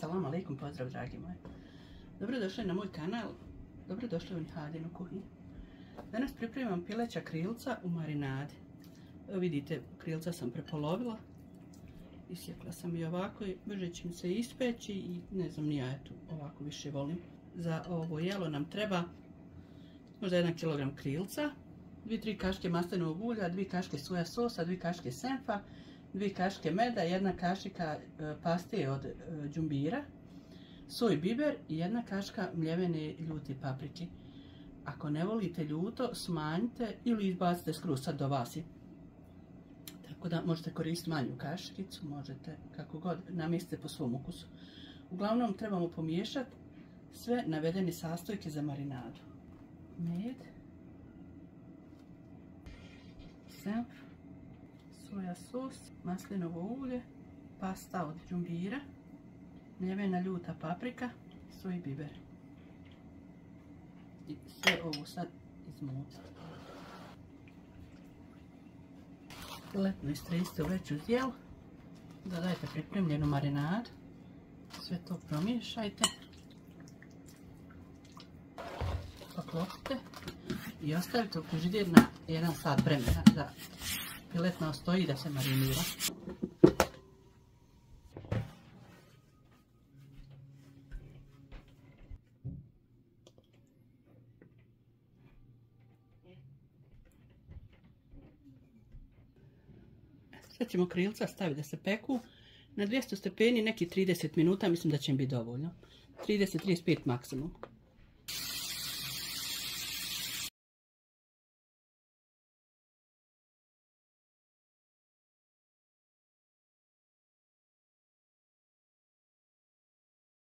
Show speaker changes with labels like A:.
A: Assalamu alaikum, pozdrav dragi moji. Dobrodošli na moj kanal, dobrodošli u Nihadinu kuhinju. Danas pripremam pileća krilca u marinadi. Evo vidite, krilca sam prepolovila. Isjekla sam i ovako i brže će mi se ispeći i ne znam ni ja, eto, ovako više volim. Za ovo jelo nam treba možda 1 kg krilca, 2-3 kašike maslinovog ulja, 2 kašike soja sosa, 2 kašike senfa, 2 kašike meda, 1 kašika pastije od đumbira, soj biber i 1 kašika mljevene ljute paprike. Ako ne volite ljuto, smanjite ili izbacite skroz, sad do vas je. Tako da možete koristiti manju kašikicu, možete kako god, namjestite po svom ukusu. Uglavnom trebamo pomiješati sve navedene sastojke za marinadu. Med, senf, soja sos, maslinovo ulje, pasta od đumbira, mljevena ljuta paprika, soj biber. I sve ovo sad izmuciti. Letno istresite u veću zdjelu. Dodajte pripremljenu marinadu. Sve to promiješajte. Poklopite i ostavite u frižider na 1 sat vremena da piletna ostoji i da se marinira. Sad ćemo krilca staviti da se peku na 200 stepeni neki 30 minuta, mislim da će im biti dovoljno. 30-35 maksimum.